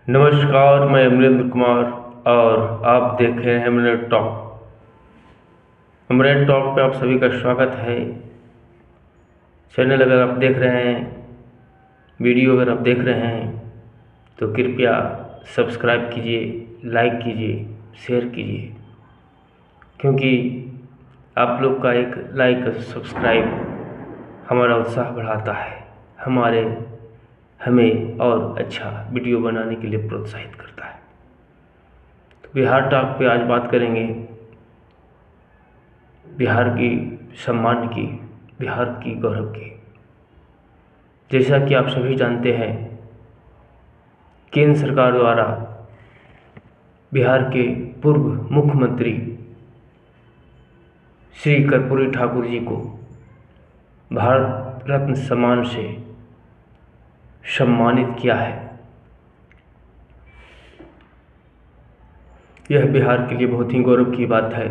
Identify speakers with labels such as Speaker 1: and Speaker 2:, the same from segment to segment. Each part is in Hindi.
Speaker 1: नमस्कार, मैं अमरेंद्र कुमार और आप देख रहे हैं अमरेंद्र टॉक। अमरेंद्र टॉक पे आप सभी का स्वागत है। चैनल अगर आप देख रहे हैं, वीडियो अगर आप देख रहे हैं तो कृपया सब्सक्राइब कीजिए, लाइक कीजिए, शेयर कीजिए, क्योंकि आप लोग का एक लाइक और सब्सक्राइब हमारा उत्साह बढ़ाता है, हमें और अच्छा वीडियो बनाने के लिए प्रोत्साहित करता है। तो बिहार टॉक पे आज बात करेंगे बिहार की सम्मान की, बिहार की गौरव की। जैसा कि आप सभी जानते हैं, केंद्र सरकार द्वारा बिहार के पूर्व मुख्यमंत्री श्री कर्पूरी ठाकुर जी को भारत रत्न सम्मान से सम्मानित किया है। यह बिहार के लिए बहुत ही गौरव की बात है।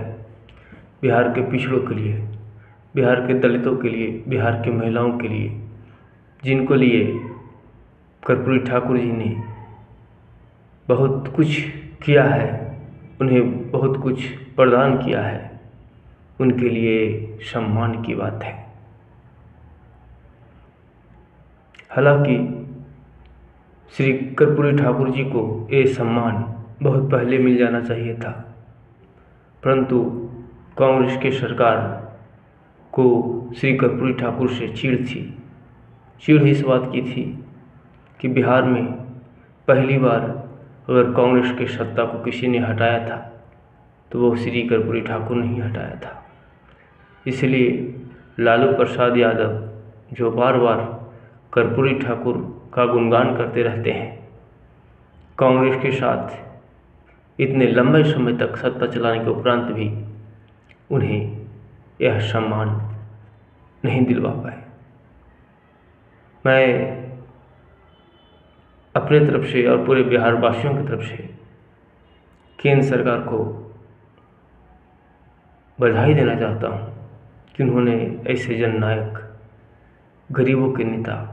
Speaker 1: बिहार के पिछड़ों के लिए, बिहार के दलितों के लिए, बिहार के महिलाओं के लिए, जिनको लिए कर्पूरी ठाकुर जी ने बहुत कुछ किया है, उन्हें बहुत कुछ प्रदान किया है, उनके लिए सम्मान की बात है। हालांकि श्री कर्पूरी ठाकुर जी को ये सम्मान बहुत पहले मिल जाना चाहिए था, परंतु कांग्रेस की सरकार को श्री कर्पूरी ठाकुर से चिढ़ थी। चिढ़ इस बात की थी कि बिहार में पहली बार अगर कांग्रेस की सत्ता को किसी ने हटाया था तो वो श्री कर्पूरी ठाकुर ने ही हटाया था। इसलिए लालू प्रसाद यादव, जो बार बार कर्पूरी ठाकुर का गुणगान करते रहते हैं, कांग्रेस के साथ इतने लंबे समय तक सत्ता चलाने के उपरांत भी उन्हें यह सम्मान नहीं दिलवा पाए। मैं अपने तरफ से और पूरे बिहार वासियों की तरफ से केंद्र सरकार को बधाई देना चाहता हूँ कि उन्होंने ऐसे जननायक, गरीबों के नेता,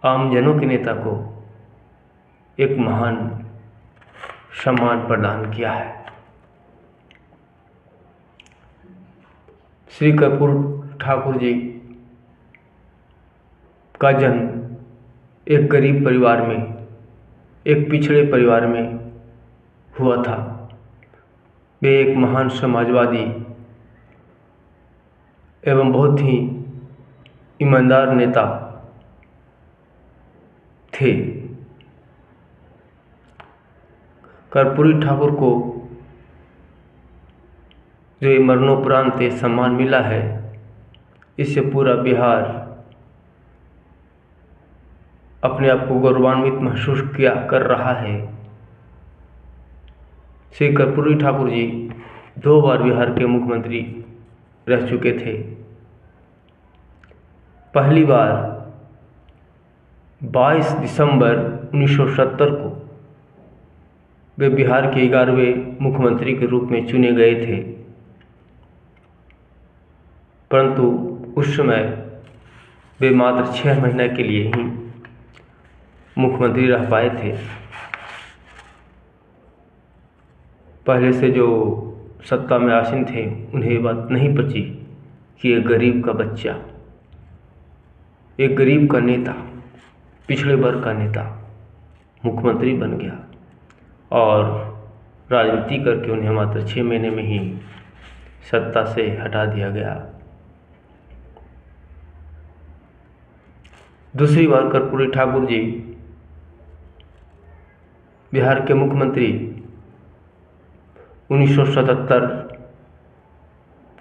Speaker 1: आमजनों के नेता को एक महान सम्मान प्रदान किया है। श्री कर्पूरी ठाकुर जी का जन्म एक गरीब परिवार में, एक पिछड़े परिवार में हुआ था। वे एक महान समाजवादी एवं बहुत ही ईमानदार नेता थे। कर्पूरी ठाकुर को जो ये मरणोपरांत सम्मान मिला है, इससे पूरा बिहार अपने आप को गौरवान्वित महसूस कर रहा है। श्री कर्पूरी ठाकुर जी 2 बार बिहार के मुख्यमंत्री रह चुके थे। पहली बार 22 दिसंबर 1970 को वे बिहार के 11वें मुख्यमंत्री के रूप में चुने गए थे, परंतु उस समय वे मात्र 6 महीने के लिए ही मुख्यमंत्री रह पाए थे। पहले से जो सत्ता में आसीन थे, उन्हें ये बात नहीं पची कि एक गरीब का बच्चा, एक गरीब का नेता, पिछड़े वर्ग का नेता मुख्यमंत्री बन गया और राजनीति करके उन्हें मात्र 6 महीने में ही सत्ता से हटा दिया गया। दूसरी बार कर्पूरी ठाकुर जी बिहार के मुख्यमंत्री 1977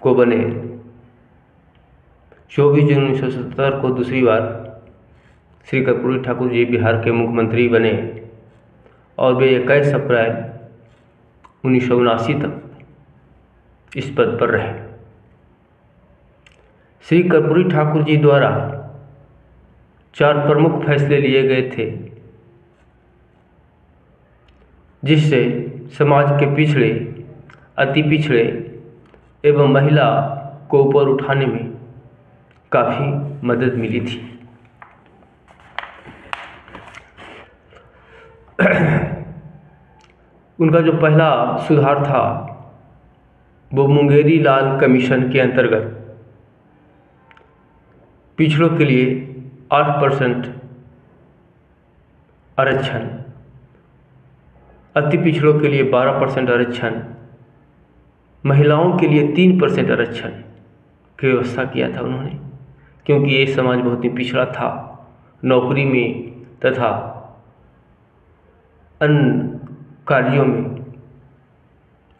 Speaker 1: को बने। 24 जून 1977 को दूसरी बार श्री कर्पूरी ठाकुर जी बिहार के मुख्यमंत्री बने और वे 21 अप्रैल 1979 तक इस पद पर रहे। श्री कर्पूरी ठाकुर जी द्वारा 4 प्रमुख फैसले लिए गए थे, जिससे समाज के पिछड़े, अति पिछड़े एवं महिला को ऊपर उठाने में काफ़ी मदद मिली थी। उनका जो पहला सुधार था वो मुंगेरी लाल कमीशन के अंतर्गत पिछड़ों के लिए 8% आरक्षण, अति पिछड़ों के लिए 12% आरक्षण, महिलाओं के लिए 3% आरक्षण की व्यवस्था किया था उन्होंने, क्योंकि ये समाज बहुत ही पिछड़ा था। नौकरी में तथा अन्य कार्यों में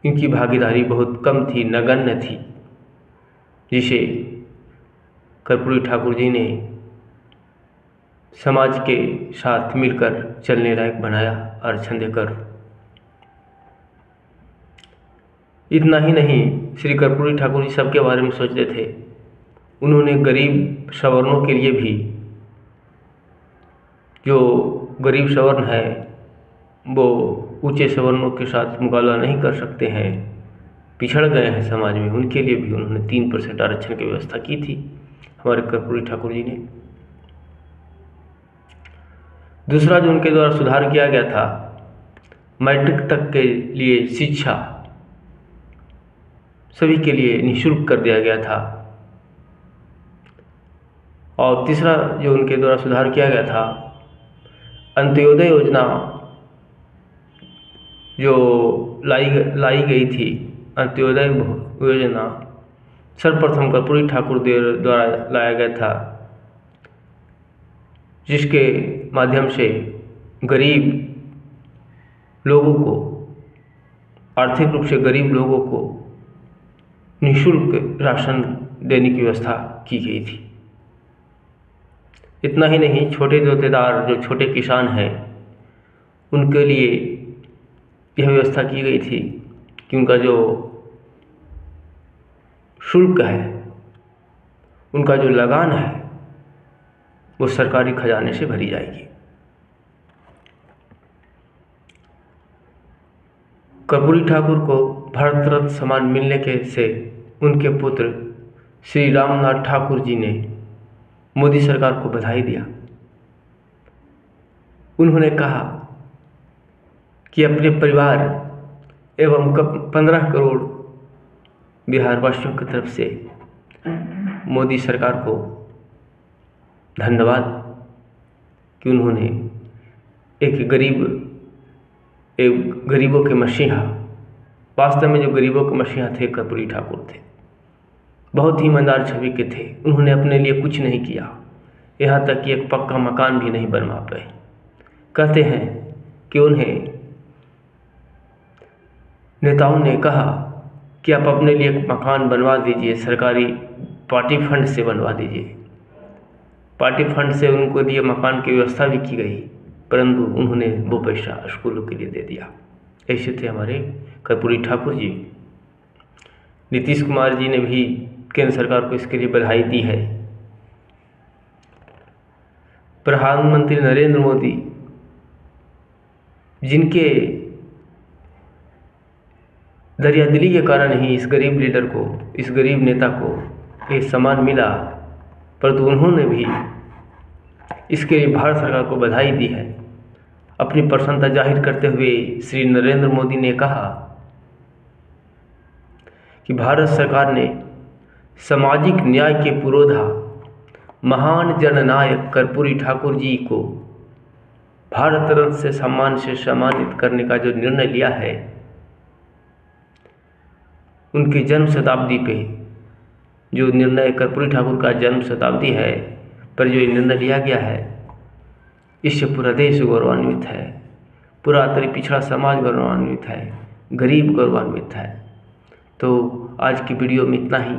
Speaker 1: इनकी भागीदारी बहुत कम थी, नगण्य थी, जिसे कर्पूरी ठाकुर जी ने समाज के साथ मिलकर चलने लायक बनाया आरक्षण देकर। इतना ही नहीं, श्री कर्पूरी ठाकुर जी सबके बारे में सोचते थे। उन्होंने गरीब सवर्णों के लिए भी, जो गरीब सवर्ण है वो ऊंचे सवर्णों के साथ मुकाबला नहीं कर सकते हैं, पिछड़ गए हैं समाज में, उनके लिए भी उन्होंने 3% आरक्षण की व्यवस्था की थी हमारे कर्पूरी ठाकुर जी ने। दूसरा जो उनके द्वारा सुधार किया गया था, मैट्रिक तक के लिए शिक्षा सभी के लिए निःशुल्क कर दिया गया था। और तीसरा जो उनके द्वारा सुधार किया गया था, अंत्योदय योजना जो लाई गई थी, अंत्योदय योजना सर्वप्रथम कर्पूरी ठाकुर द्वारा लाया गया था, जिसके माध्यम से गरीब लोगों को, आर्थिक रूप से गरीब लोगों को निःशुल्क राशन देने की व्यवस्था की गई थी। इतना ही नहीं, छोटे जोतेदार, जो छोटे किसान हैं, उनके लिए यह व्यवस्था की गई थी कि उनका जो शुल्क है, उनका जो लगान है, वो सरकारी खजाने से भरी जाएगी। कर्पूरी ठाकुर को भारत रत्न सम्मान मिलने के से उनके पुत्र श्री रामनाथ ठाकुर जी ने मोदी सरकार को बधाई दिया। उन्होंने कहा कि अपने परिवार एवं 15 करोड़ बिहारवासियों की तरफ से मोदी सरकार को धन्यवाद कि उन्होंने एक गरीबों के मसीहा, वास्तव में जो गरीबों के मसीहा थे कर्पूरी ठाकुर थे, बहुत ही ईमानदार छवि के थे। उन्होंने अपने लिए कुछ नहीं किया, यहाँ तक कि एक पक्का मकान भी नहीं बनवा पाए। कहते हैं कि उन्हें नेताओं ने कहा कि आप अपने लिए एक मकान बनवा दीजिए, सरकारी पार्टी फंड से बनवा दीजिए। पार्टी फंड से उनको दिए मकान की व्यवस्था भी की गई, परंतु उन्होंने वो पैसा स्कूलों के लिए दे दिया। ऐसे थे हमारे कर्पूरी ठाकुर जी। नीतीश कुमार जी ने भी केंद्र सरकार को इसके लिए बधाई दी है। प्रधानमंत्री नरेंद्र मोदी, जिनके दरियादिली के कारण ही इस गरीब लीडर को, इस गरीब नेता को ये सम्मान मिला, परंतु उन्होंने भी इसके लिए भारत सरकार को बधाई दी है। अपनी प्रसन्नता जाहिर करते हुए श्री नरेंद्र मोदी ने कहा कि भारत सरकार ने सामाजिक न्याय के पुरोधा महान जननायक कर्पूरी ठाकुर जी को भारत रत्न से सम्मान से सम्मानित करने का जो निर्णय लिया है, उनकी जन्म शताब्दी पे जो निर्णय, कर्पूरी ठाकुर का जन्म शताब्दी है पर जो निर्णय लिया गया है, इससे पूरा देश गौरवान्वित है, पूरा अति पिछड़ा समाज गौरवान्वित है, गरीब गौरवान्वित है। तो आज की वीडियो में इतना ही।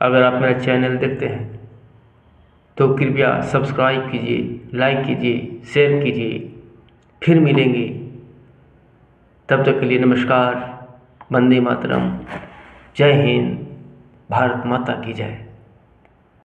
Speaker 1: अगर आप मेरा चैनल देखते हैं तो कृपया सब्सक्राइब कीजिए, लाइक कीजिए, शेयर कीजिए। फिर मिलेंगे, तब तक के लिए नमस्कार। वंदे मातरम। जय हिंद। भारत माता की जय।